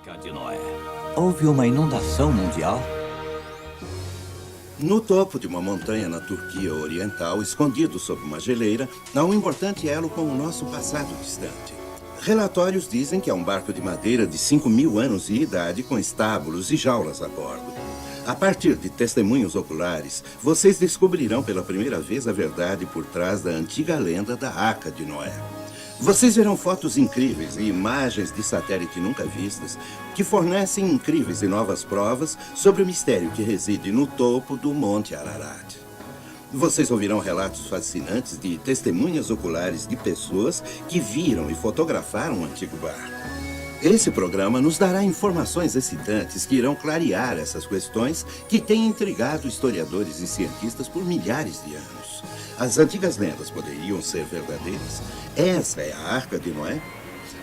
Arca de Noé. Houve uma inundação mundial? No topo de uma montanha na Turquia Oriental, escondido sob uma geleira, há um importante elo com o nosso passado distante. Relatórios dizem que é um barco de madeira de 5.000 anos de idade com estábulos e jaulas a bordo. A partir de testemunhos oculares, vocês descobrirão pela primeira vez a verdade por trás da antiga lenda da Arca de Noé. Vocês verão fotos incríveis e imagens de satélite nunca vistas que fornecem incríveis e novas provas sobre o mistério que reside no topo do Monte Ararat. Vocês ouvirão relatos fascinantes de testemunhas oculares de pessoas que viram e fotografaram o antigo barco. Esse programa nos dará informações excitantes que irão clarear essas questões que têm intrigado historiadores e cientistas por milhares de anos. As antigas lendas poderiam ser verdadeiras? Essa é a Arca de Noé?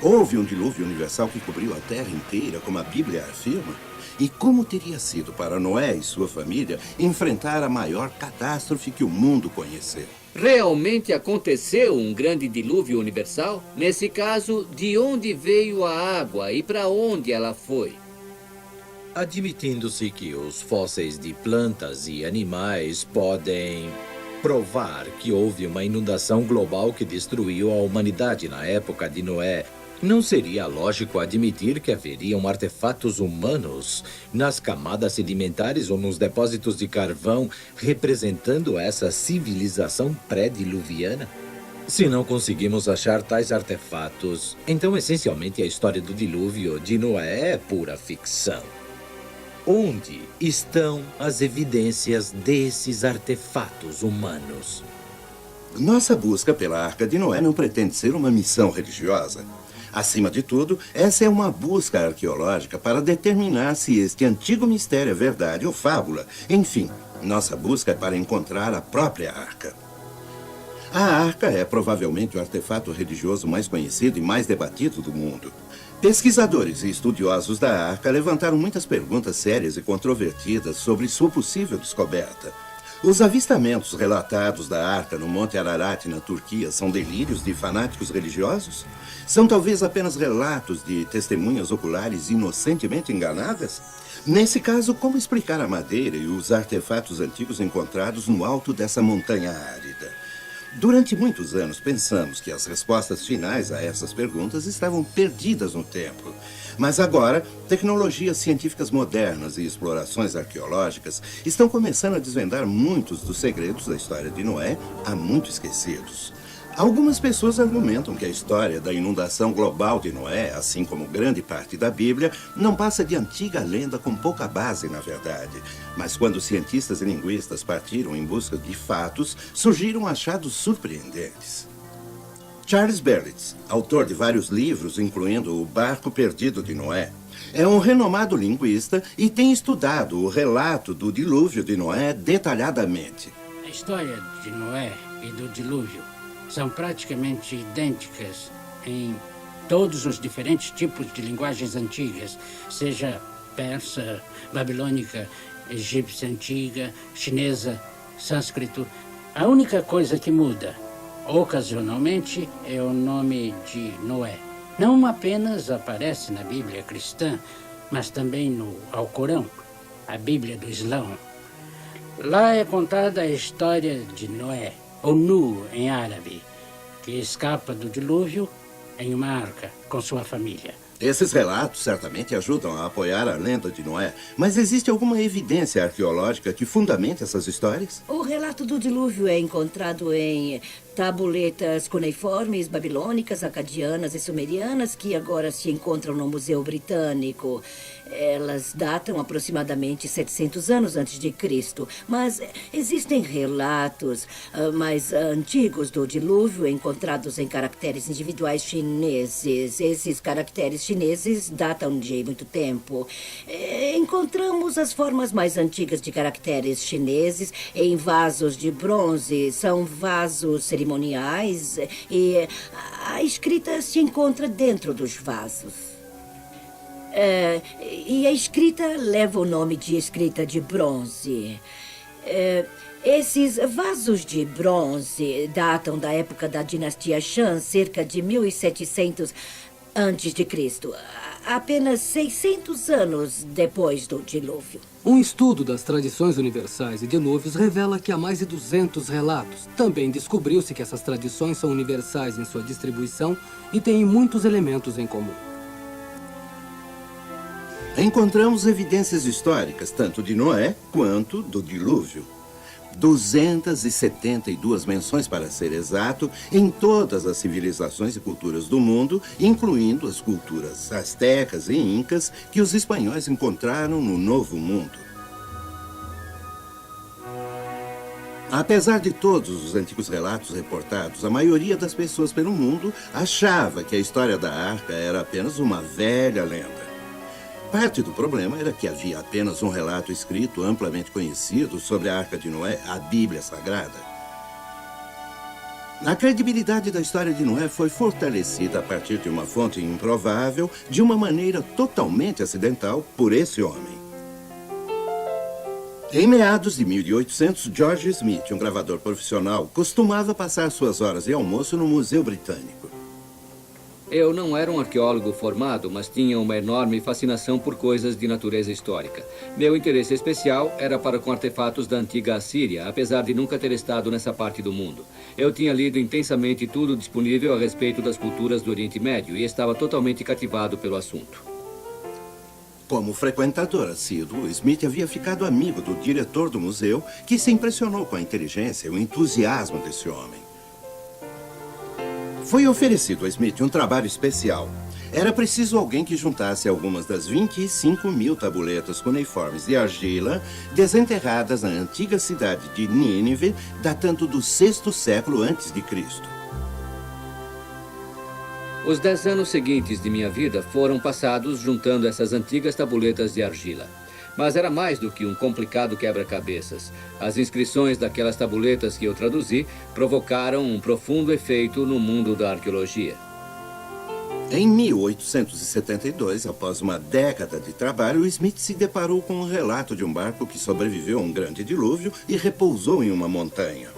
Houve um dilúvio universal que cobriu a Terra inteira, como a Bíblia afirma? E como teria sido para Noé e sua família enfrentar a maior catástrofe que o mundo conheceu? Realmente aconteceu um grande dilúvio universal? Nesse caso, de onde veio a água e para onde ela foi? Admitindo-se que os fósseis de plantas e animais podem provar que houve uma inundação global que destruiu a humanidade na época de Noé, não seria lógico admitir que haveriam artefatos humanos nas camadas sedimentares ou nos depósitos de carvão representando essa civilização pré-diluviana? Se não conseguimos achar tais artefatos, então essencialmente a história do dilúvio de Noé é pura ficção. Onde estão as evidências desses artefatos humanos? Nossa busca pela Arca de Noé não pretende ser uma missão religiosa. Acima de tudo, essa é uma busca arqueológica para determinar se este antigo mistério é verdade ou fábula. Enfim, nossa busca é para encontrar a própria Arca. A Arca é provavelmente o artefato religioso mais conhecido e mais debatido do mundo. Pesquisadores e estudiosos da Arca levantaram muitas perguntas sérias e controvertidas sobre sua possível descoberta. Os avistamentos relatados da Arca no Monte Ararat, na Turquia, são delírios de fanáticos religiosos? São talvez apenas relatos de testemunhas oculares inocentemente enganadas? Nesse caso, como explicar a madeira e os artefatos antigos encontrados no alto dessa montanha árida? Durante muitos anos, pensamos que as respostas finais a essas perguntas estavam perdidas no tempo. Mas agora, tecnologias científicas modernas e explorações arqueológicas estão começando a desvendar muitos dos segredos da história de Noé, há muito esquecidos. Algumas pessoas argumentam que a história da inundação global de Noé, assim como grande parte da Bíblia, não passa de antiga lenda com pouca base na verdade. Mas quando cientistas e linguistas partiram em busca de fatos, surgiram achados surpreendentes. Charles Berlitz, autor de vários livros, incluindo O Barco Perdido de Noé, é um renomado linguista e tem estudado o relato do dilúvio de Noé detalhadamente. A história de Noé e do dilúvio são praticamente idênticas em todos os diferentes tipos de linguagens antigas, seja persa, babilônica, egípcia antiga, chinesa, sânscrito. A única coisa que muda, ocasionalmente, é o nome de Noé. Não apenas aparece na Bíblia cristã, mas também no Alcorão, a Bíblia do Islão. Lá é contada a história de Noé, ou Nu em árabe, que escapa do dilúvio em uma arca com sua família. Esses relatos certamente ajudam a apoiar a lenda de Noé, mas existe alguma evidência arqueológica que fundamente essas histórias? O relato do dilúvio é encontrado em tabuletas cuneiformes babilônicas, acadianas e sumerianas que agora se encontram no Museu Britânico. Elas datam aproximadamente 700 anos antes de Cristo, mas existem relatos mais antigos do dilúvio encontrados em caracteres individuais chineses. Esses caracteres chineses datam de muito tempo. Encontramos as formas mais antigas de caracteres chineses em vasos de bronze. São vasos cerimoniais e a escrita se encontra dentro dos vasos. E a escrita leva o nome de escrita de bronze. Esses vasos de bronze datam da época da dinastia Shang, cerca de 1700 antes de Cristo. apenas 600 anos depois do dilúvio. Um estudo das tradições universais e dilúvios revela que há mais de 200 relatos. Também descobriu-se que essas tradições são universais em sua distribuição e têm muitos elementos em comum. Encontramos evidências históricas tanto de Noé quanto do dilúvio. 272 menções, para ser exato, em todas as civilizações e culturas do mundo, incluindo as culturas astecas e incas que os espanhóis encontraram no Novo Mundo. Apesar de todos os antigos relatos reportados, a maioria das pessoas pelo mundo achava que a história da Arca era apenas uma velha lenda. Parte do problema era que havia apenas um relato escrito amplamente conhecido sobre a Arca de Noé, a Bíblia Sagrada. A credibilidade da história de Noé foi fortalecida a partir de uma fonte improvável, de uma maneira totalmente acidental, por esse homem. Em meados de 1800, George Smith, um gravador profissional, costumava passar suas horas de almoço no Museu Britânico. Eu não era um arqueólogo formado, mas tinha uma enorme fascinação por coisas de natureza histórica. Meu interesse especial era para com artefatos da antiga Assíria, apesar de nunca ter estado nessa parte do mundo. Eu tinha lido intensamente tudo disponível a respeito das culturas do Oriente Médio e estava totalmente cativado pelo assunto. Como frequentador assíduo, Smith havia ficado amigo do diretor do museu, que se impressionou com a inteligência e o entusiasmo desse homem. Foi oferecido a Smith um trabalho especial. Era preciso alguém que juntasse algumas das 25.000 tabuletas cuneiformes de argila desenterradas na antiga cidade de Nínive, datando do 6º século a.C. Os 10 anos seguintes de minha vida foram passados juntando essas antigas tabuletas de argila. Mas era mais do que um complicado quebra-cabeças. As inscrições daquelas tabuletas que eu traduzi provocaram um profundo efeito no mundo da arqueologia. Em 1872, após uma década de trabalho, Smith se deparou com um relato de um barco que sobreviveu a um grande dilúvio e repousou em uma montanha.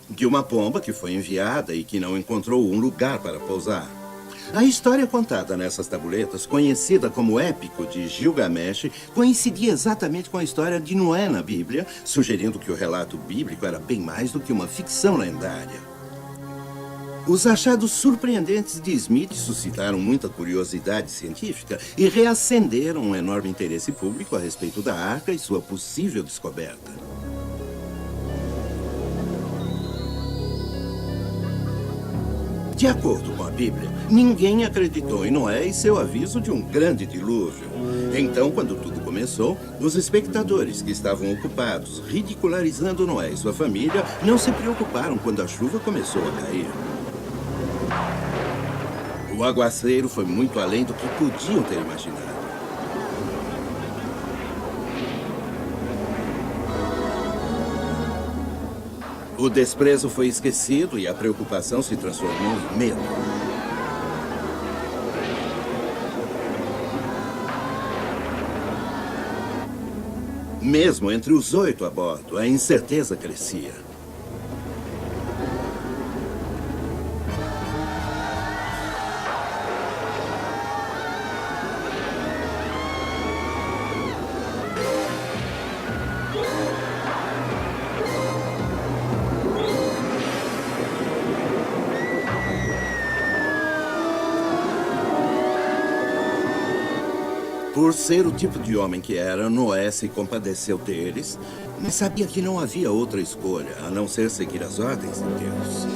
De uma pomba que foi enviada e que não encontrou um lugar para pousar. A história contada nessas tabuletas, conhecida como Épico de Gilgamesh, coincidia exatamente com a história de Noé na Bíblia, sugerindo que o relato bíblico era bem mais do que uma ficção lendária. Os achados surpreendentes de Smith suscitaram muita curiosidade científica e reacenderam um enorme interesse público a respeito da Arca e sua possível descoberta. De acordo com a Bíblia, ninguém acreditou em Noé e seu aviso de um grande dilúvio. Então, quando tudo começou, os espectadores que estavam ocupados ridicularizando Noé e sua família não se preocuparam quando a chuva começou a cair. O aguaceiro foi muito além do que podiam ter imaginado. O desprezo foi esquecido e a preocupação se transformou em medo. Mesmo entre os 8 a bordo, a incerteza crescia. Por ser o tipo de homem que era, Noé se compadeceu deles, mas sabia que não havia outra escolha, a não ser seguir as ordens de Deus.